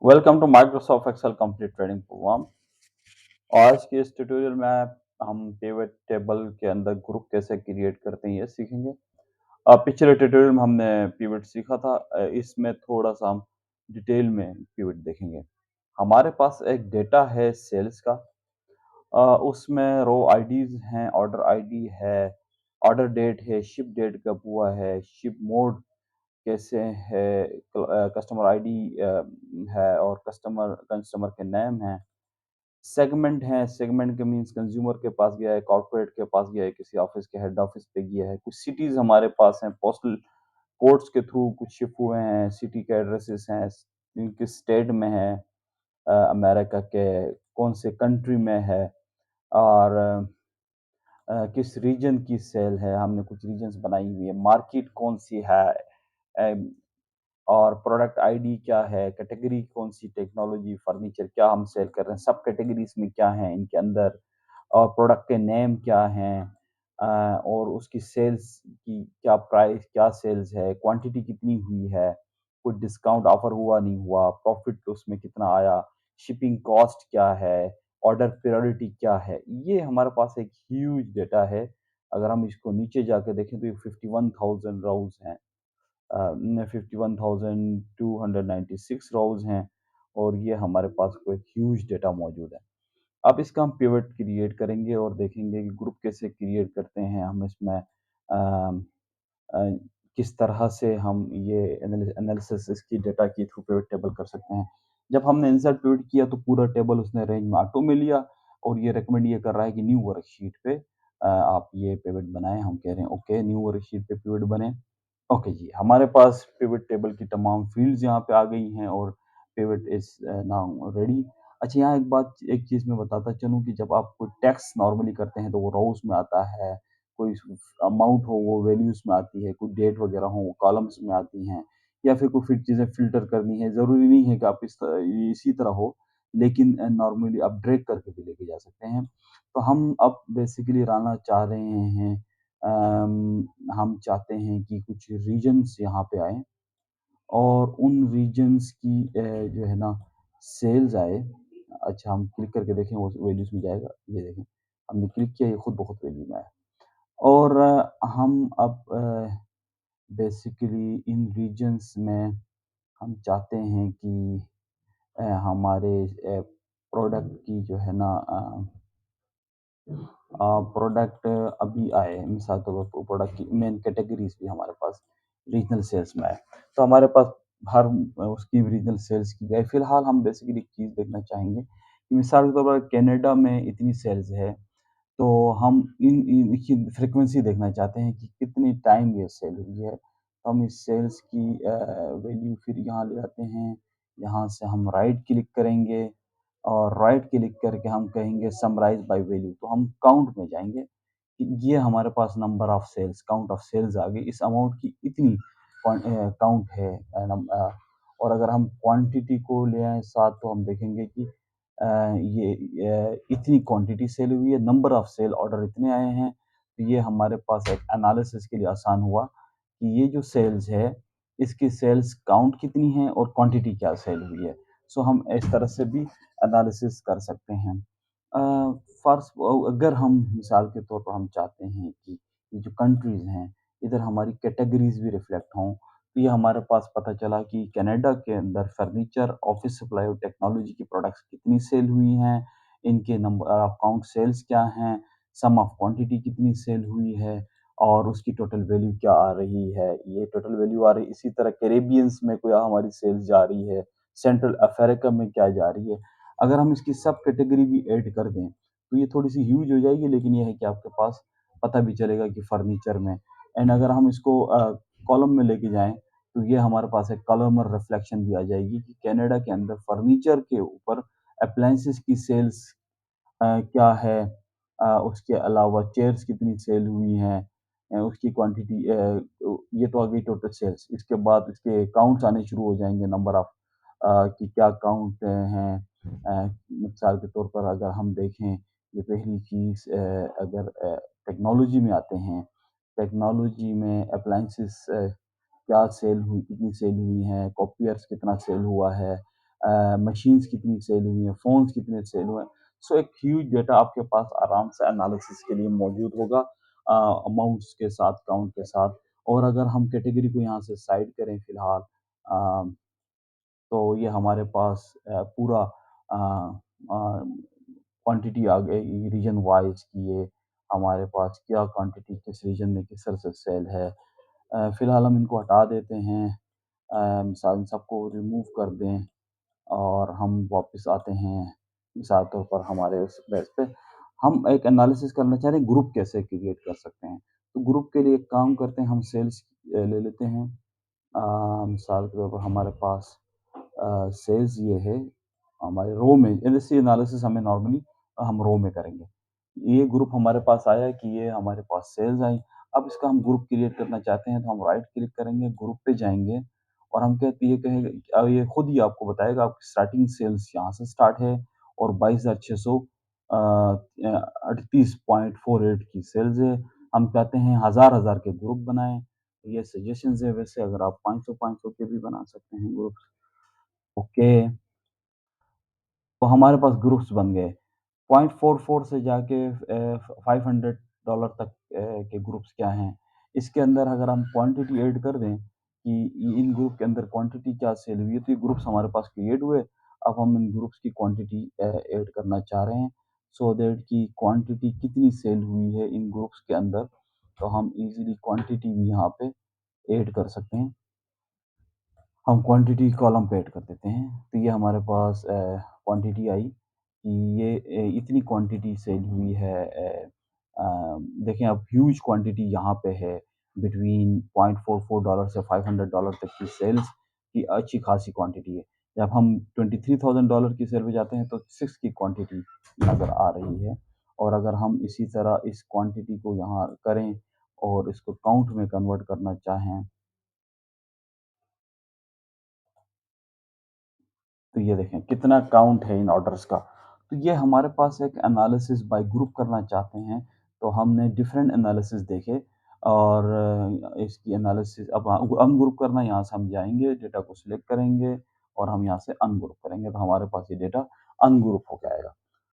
Welcome to Microsoft Excel complete training program. आज के इस ट्यूटोरियल में हम पिवट टेबल के अंदर ग्रुप कैसे क्रिएट करते हैं ये सीखेंगे। पिछले ट्यूटोरियल में हमने पिवट सीखा था। इसमें थोड़ा सा हम डिटेल में पिवट देखेंगे। हमारे पास एक डेटा है सेल्स का। उसमें रो आईडीज हैं, ऑर्डर आईडी है, ऑर्डर डेट है, शिप डेट कब हुआ है, शिप मोड कैसे है, कस्टमर आईडी है और कस्टमर कस्टमर के नेम है। सेगमेंट है, सेगमेंट के मीन्स कंज्यूमर के पास गया है, कॉर्पोरेट के पास गया है, किसी ऑफिस के हेड ऑफिस पे गया है। कुछ सिटीज हमारे पास हैं, पोस्टल कोड्स के थ्रू कुछ शिप हुए हैं, सिटी के एड्रेसेस हैं, किस स्टेट में है, अमेरिका के कौन से कंट्री में है और किस रीजन की सेल है। हमने कुछ रीजन्स बनाई हुई है, मार्केट कौन सी है, और प्रोडक्ट आईडी क्या है, कैटेगरी कौन सी, टेक्नोलॉजी, फर्नीचर क्या हम सेल कर रहे हैं, सब कैटेगरीज में क्या है इनके अंदर, और प्रोडक्ट के नेम क्या हैं, और उसकी सेल्स की क्या प्राइस, क्या सेल्स है, क्वांटिटी कितनी हुई है, कोई डिस्काउंट ऑफर हुआ नहीं हुआ, प्रॉफिट उसमें कितना आया, शिपिंग कॉस्ट क्या है, ऑर्डर प्रायोरिटी क्या है। ये हमारे पास एक ह्यूज डेटा है। अगर हम इसको नीचे जाके देखें तो ये 51,000 रोज हैं, 51,296 रोज हैं, और ये हमारे पास कोई ह्यूज डेटा मौजूद है। अब इसका हम पिवट क्रिएट करेंगे और देखेंगे कि ग्रुप कैसे क्रिएट करते हैं। हम इसमें अ, किस तरह से हम ये एनालिसिस इसकी डेटा की थ्रू पिवट टेबल कर सकते हैं। जब हमने इंसर्ट पिवट किया तो पूरा टेबल उसने रेंज में ऑटो में लिया, और ये रिकमेंड ये कर रहा है कि न्यू वर्कशीट पे आप ये पिवट बनाएं। हम कह रहे हैं ओके, न्यू वर्कशीट पे पिवट बने। ओके जी, हमारे पास पिवट टेबल की तमाम फील्ड्स यहाँ पे आ गई हैं और पिवट इज़ नाउ रेडी। अच्छा, यहाँ एक चीज़ मैं बताता चलूँ कि जब आप कोई टेक्स्ट नॉर्मली करते हैं तो वो रोज़ में आता है, कोई अमाउंट हो वो वैल्यूज़ में आती है, कोई डेट वगैरह हो वो कॉलम्स में आती हैं, या फिर कोई फिर चीज़ें फ़िल्टर करनी है। ज़रूरी नहीं है कि आप इसी तरह हो, लेकिन नॉर्मली आप ड्रैग करके भी लेके जा सकते हैं। तो हम अब बेसिकली लाना चाह रहे हैं, हम चाहते हैं कि कुछ रीजन्स यहाँ पे आएँ और उन रीजन्स की जो है ना सेल्स आए। अच्छा, हम क्लिक करके देखें वो वैल्यूज़ में जाएगा। ये देखें, हमने क्लिक किया, ये खुद ब खुद वैल्यू में आया। और हम अब बेसिकली इन रीजन्स में हम चाहते हैं कि हमारे प्रोडक्ट की जो है ना प्रोडक्ट अभी आए, मिसाल के तौर पर प्रोडक्ट की मेन कैटेगरीज़ भी हमारे पास रीजनल सेल्स में आए। तो हमारे पास हर उसकी रीजनल सेल्स की है। फिलहाल हम बेसिकली एक चीज़ देखना चाहेंगे कि मिसाल के तौर पर कनाडा में इतनी सेल्स है, तो हम इन इन इसकी फ्रीक्वेंसी देखना चाहते हैं कि कितनी टाइम ये सेल हुई है। तो हम इस सेल्स की वैल्यू फिर यहाँ ले आते हैं। यहाँ से हम राइट क्लिक करेंगे और राइट क्लिक करके हम कहेंगे समराइज़ बाय वैल्यू, तो हम काउंट में जाएँगे कि ये हमारे पास number of sales, count of sales आ गई। इस अमाउंट की इतनी काउंट है। और अगर हम क्वांटिटी को ले आएँ साथ तो हम देखेंगे कि ये इतनी क्वांटिटी सेल हुई है, नंबर ऑफ सेल ऑर्डर इतने आए हैं। तो ये हमारे पास एक एनालिसिस के लिए आसान हुआ कि ये जो सेल्स है, इसकी सेल्स काउंट कितनी है और क्वांटिटी क्या सेल हुई है। सो हम इस तरह से भी एनालिसिस कर सकते हैं। अगर हम मिसाल के तौर पर हम चाहते हैं कि ये जो कंट्रीज़ हैं, इधर हमारी कैटेगरीज़ भी रिफ्लेक्ट हों, तो ये हमारे पास पता चला कि कनाडा के अंदर फर्नीचर, ऑफ़िस सप्लाई और टेक्नोलॉजी की प्रोडक्ट्स कितनी सेल हुई हैं, इनके नंबर ऑफ काउंट सेल्स क्या हैं, सम ऑफ क्वांटिटी कितनी सेल हुई है और उसकी टोटल वैल्यू क्या आ रही है। ये टोटल वैल्यू आ रही है। इसी तरह कैरेबियंस में कोई हमारी सेल्स जा रही है, सेंट्रल अफ्रीका में क्या जा रही है। अगर हम इसकी सब कैटेगरी भी ऐड कर दें, तो ये थोड़ी-सी ह्यूज हो जाएगी, लेकिन ये है कि आपके पास पता भी चलेगा कि फर्नीचर में। एंड अगर हम इसको कॉलम में लेके जाएँ, तो ये हमारे पास एक कॉलमर रिफ्लेक्शन भी आ जाएगी कि कनाडा के अंदर फर्नीचर के ऊपर अप्लायंसेस की सेल्स क्या है, उसके अलावा चेयर्स कितनी सेल हुई हैं, उसकी क्वांटिटी, ये तो आ गई टोटल सेल्स। इसके बाद इसके काउंट्स आने शुरू हो जाएँगे, नंबर ऑफ कि क्या काउंट हैं। मिसाल के तौर पर अगर हम देखें, ये पहली चीज़, अगर टेक्नोलॉजी में आते हैं, टेक्नोलॉजी में अप्लायंसेस क्या सेल हुई, कितनी सेल हुई हैं, कॉपियर्स कितना सेल हुआ है, मशीन्स कितनी सेल हुई हैं, फ़ोन्स कितने सेल हुए हैं। सो एक ह्यूज डेटा आपके पास आराम से एनालिसिस के लिए मौजूद होगा अमाउंट्स के साथ, काउंट के साथ। और अगर हम कैटेगरी को यहाँ से साइड करें फिलहाल अ, तो ये हमारे पास पूरा क्वांटिटी आ गई रीजन वाइज़ कि ये हमारे पास क्या क्वांटिटी किस रीजन में किस तरह से सेल है। फिलहाल हम इनको हटा देते हैं मिसाल इन सबको रिमूव कर दें और हम वापस आते हैं मिसाल तौर पर हमारे उस बेस पे हम एक एनालिसिस करना चाह रहे हैं ग्रुप कैसे क्रिएट कर सकते हैं। तो ग्रुप के लिए एक काम करते हैं हम सेल्स ले लेते हैं मिसाल के तौर पर हमारे पास सेल्स ये है हमारे रो में जैसे एनालिसिस हमें नॉर्मली हम रो में करेंगे। ये ग्रुप हमारे पास आया कि ये हमारे पास सेल्स आई। अब इसका हम ग्रुप क्रिएट करना चाहते हैं तो हम राइट क्लिक करेंगे, ग्रुप पे जाएँगे और हम कहते ये कहेंगे ये खुद ही आपको बताएगा आपकी स्टार्टिंग सेल्स यहाँ से स्टार्ट है और 22,600 38.48 की सेल्स है। हम कहते हैं हज़ार-हज़ार के ग्रुप बनाएँ। ये सजेशंस है वैसे अगर आप 500-500 के भी बना सकते हैं ग्रुप। ओके, तो हमारे पास ग्रुप्स बन गए। 0.44 से जाके $500 तक के ग्रुप्स क्या हैं। इसके अंदर अगर हम क्वांटिटी ऐड कर दें कि इन ग्रुप के अंदर क्वांटिटी क्या सेल हुई है, तो ये ग्रुप्स हमारे पास क्रिएट हुए। अब हम इन ग्रुप्स की क्वांटिटी ऐड करना चाह रहे हैं सो दैट कि क्वांटिटी कितनी सेल हुई है इन ग्रुप्स के अंदर, तो हम ईज़िली क्वांटिटी भी यहाँ पे ऐड कर सकते हैं। हम क्वांटिटी कॉलम पे ऐड कर देते हैं। तो ये हमारे पास क्वांटिटी आई कि ये इतनी क्वांटिटी सेल हुई है देखें अब ह्यूज क्वांटिटी यहाँ पे है बिटवीन $0.44 से $500 तक की सेल्स की अच्छी खासी क्वांटिटी है। जब हम $23,000 की सेल पे जाते हैं तो 6 की क्वांटिटी नज़र आ रही है। और अगर हम इसी तरह इस क्वांटिटी को यहाँ करें और इसको काउंट में कन्वर्ट करना चाहें तो ये देखें कितना काउंट है इन ऑर्डर्स का। तो ये हमारे पास एक एनालिसिस बाय ग्रुप करना चाहते हैं, तो हमने डिफरेंट एनालिसिस देखे और इसकी एनालिसिस अब अनग्रुप करना यहाँ से हम जाएँगे, डेटा को सिलेक्ट करेंगे और हम यहाँ से अनग्रुप करेंगे, तो हमारे पास ये डेटा अनग्रुप हो जाएगा।